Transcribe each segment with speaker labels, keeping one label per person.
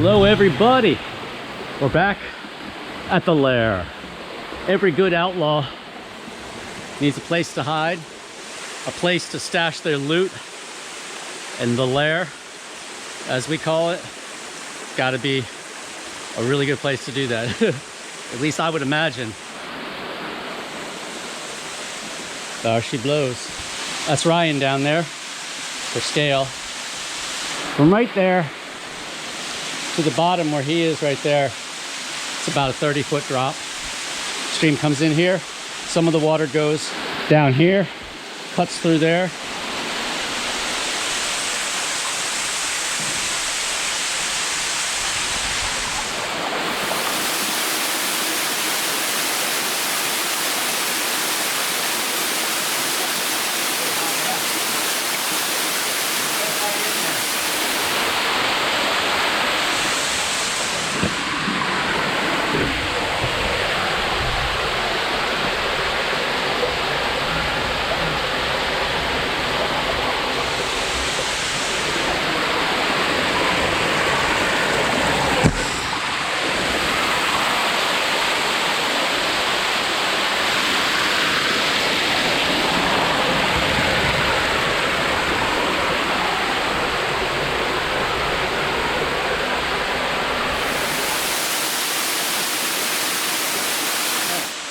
Speaker 1: Hello everybody, we're back at the Lair. Every good outlaw needs a place to hide, a place to stash their loot, and the Lair, as we call it, got to be a really good place to do that. At least I would imagine. There she blows. That's Ryan down there for scale. From right there to the bottom where he is right there, it's about a 30-foot drop. Stream comes in here. Some of the water goes down here, cuts through there.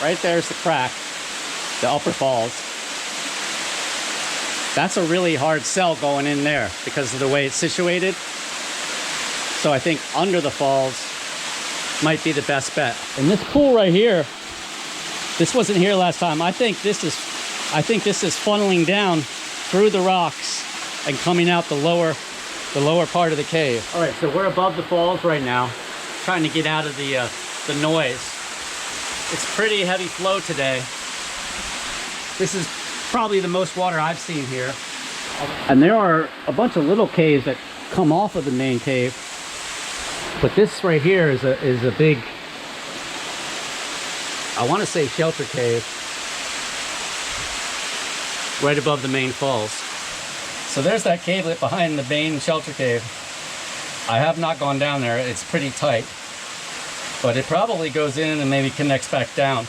Speaker 1: Right there's the crack, the upper falls. That's a really hard sell going in there because of the way it's situated. So I think under the falls might be the best bet. And this pool right here, this wasn't here last time. I think this is funneling down through the rocks and coming out the lower part of the cave. All right, so we're above the falls right now, trying to get out of the noise. It's pretty heavy flow today. This is probably the most water I've seen here. And there are a bunch of little caves that come off of the main cave. But this right here is a big, I want to say shelter cave, right above the main falls. So there's that cavelet behind the main shelter cave. I have not gone down there. It's pretty tight. But it probably goes in and maybe connects back down.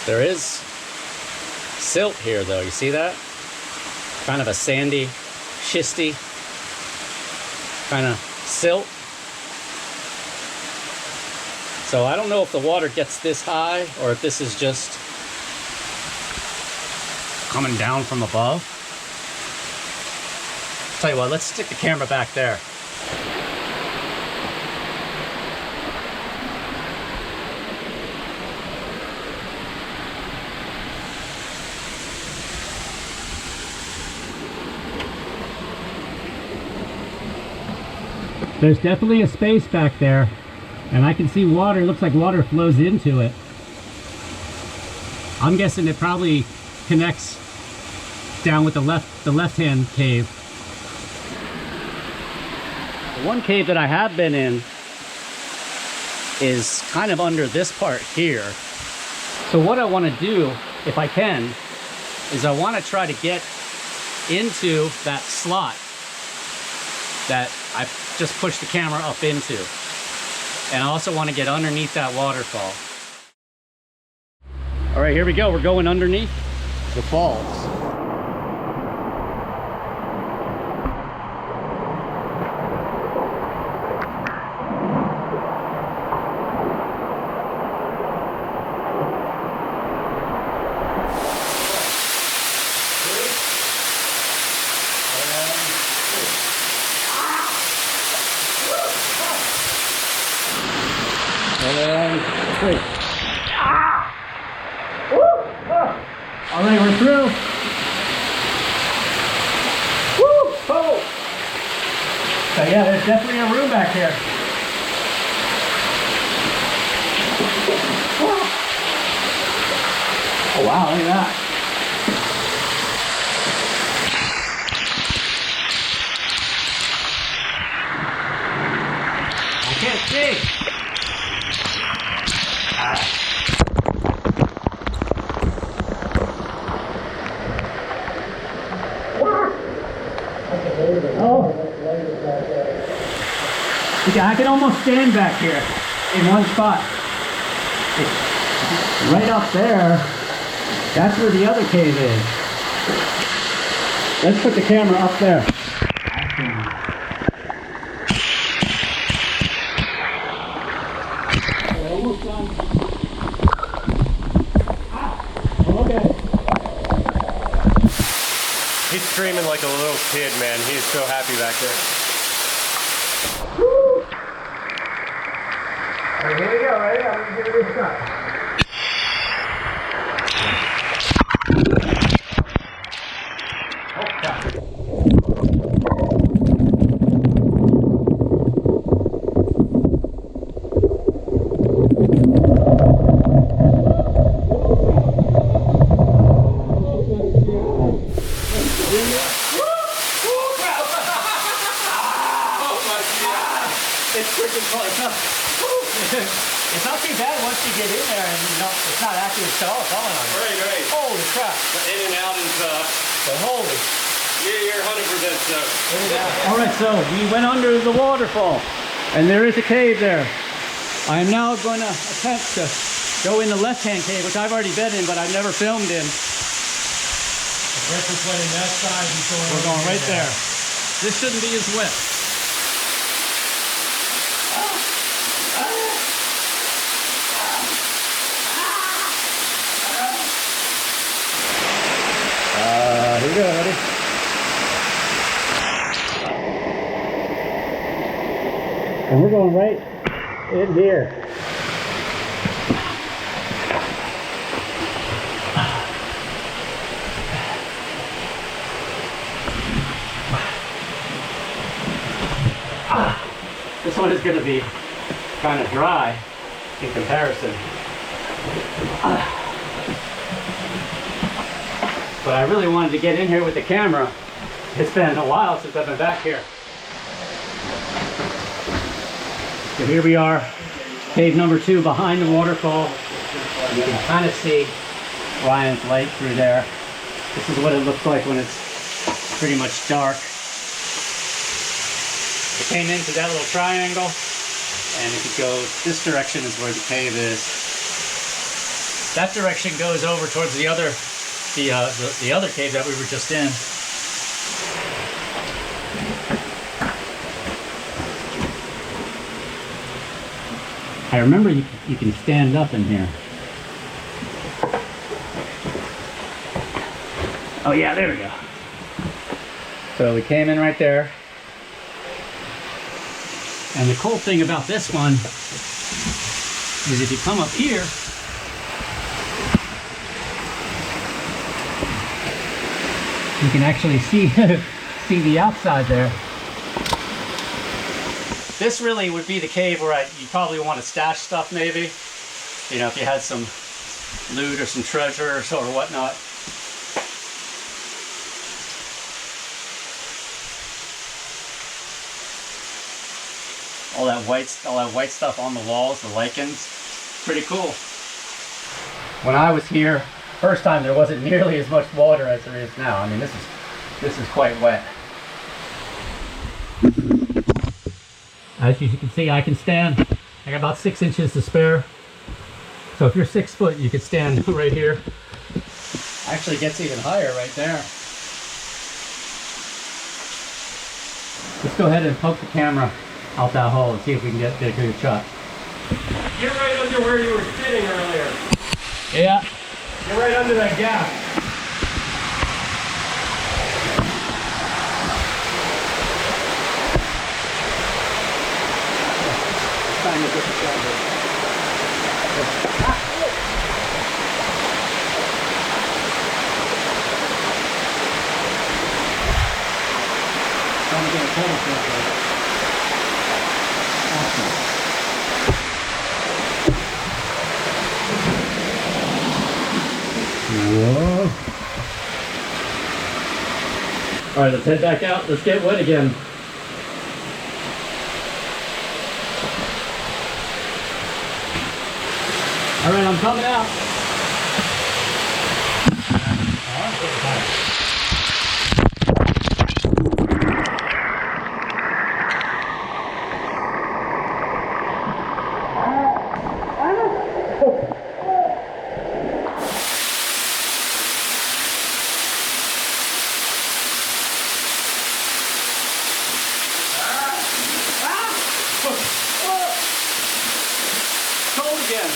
Speaker 1: There is silt here though, you see that? Kind of a sandy, schisty kind of silt. So I don't know if the water gets this high or if this is just coming down from above. Tell you what, let's stick the camera back there. There's definitely a space back there, and I can see water. It looks like water flows into it. I'm guessing it probably connects down with the left-hand cave. The one cave that I have been in is kind of under this part here. So what I want to do, if I can, is I want to try to get into that slot that I just pushed the camera up into. And I also want to get underneath that waterfall. All right, here we go. We're going underneath the falls. All right, we're through. Woo! Oh! So yeah, there's definitely a room back here. Oh wow, look at that. I can't see. I can almost stand back here in one spot. It's right up there. That's where the other cave is. Let's put the camera up there. We're almost done. Okay.
Speaker 2: He's screaming like a little kid, man. He's so happy back there.
Speaker 1: Woo! All right, here we go, right? I'm gonna give it a shot. It's not too bad once you get in there and it's not actually falling on you.
Speaker 2: Right.
Speaker 1: Holy crap.
Speaker 2: In and out and
Speaker 1: Holy.
Speaker 2: you're 100% so.
Speaker 1: All right, so we went under the waterfall and there is a cave there. I am now going to attempt to go in the left-hand cave, which I've already been in, but I've never filmed in.
Speaker 2: Breakfast went in that side.
Speaker 1: We're going right there. This shouldn't be as wet. Here we go, buddy. And we're going right in here. This one is going to be kind of dry in comparison. But I really wanted to get in here with the camera. It's been a while since I've been back here. So here we are, cave number 2 behind the waterfall. You can kind of see Ryan's light through there. This is what it looks like when it's pretty much dark. It came into that little triangle, and if you go this direction is where the cave is. That direction goes over towards the other cave that we were just in. I remember you can stand up in here. Oh yeah, there we go. So we came in right there. And the cool thing about this one is if you come up here, you can actually see see the outside there. This really would be the cave where you probably want to stash stuff, maybe. You know, if you had some loot or some treasure or whatnot. All that white stuff on the walls, the lichens, pretty cool. When I was here first time, there wasn't nearly as much water as there is now. I mean, this is quite wet. As you can see, I can stand. I got about 6 inches to spare. So if you're 6 foot, you could stand right here. Actually, it gets even higher right there. Let's go ahead and poke the camera out that hole and see if we can get a good shot.
Speaker 2: You're right under where you were sitting earlier.
Speaker 1: Yeah.
Speaker 2: You're right under that gap.
Speaker 1: Time to get the shot here. Trying to get a total shot here. Awesome. Whoa. All right, let's head back out. Let's get wet again. All right, I'm coming out. again.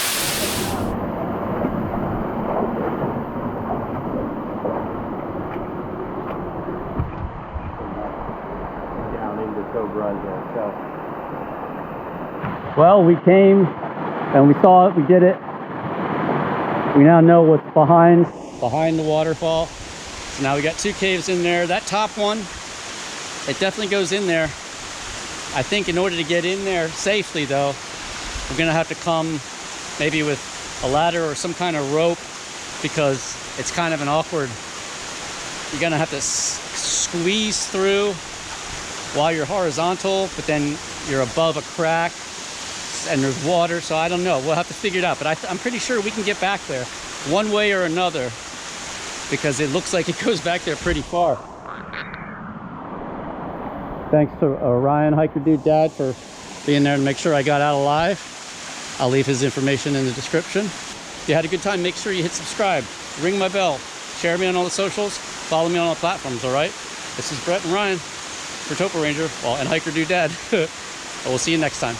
Speaker 2: Down into TopoRanger. So
Speaker 1: Well, we came and we saw it, we did it. We now know what's behind the waterfall. So now we got 2 caves in there. That top one, it definitely goes in there. I think in order to get in there safely though, we're gonna have to come maybe with a ladder or some kind of rope, because it's kind of an awkward, you're gonna have to squeeze through while you're horizontal, but then you're above a crack and there's water, so I don't know. We'll have to figure it out, but I'm pretty sure we can get back there one way or another, because it looks like it goes back there pretty far. Thanks to Ryan, Hiker Dude Dad, for being there to make sure I got out alive. I'll leave his information in the description. If you had a good time, make sure you hit subscribe, ring my bell, share me on all the socials, follow me on all platforms, all right? This is Brett and Ryan for TopoRanger, well, and Hiker Dude Dad. We'll see you next time.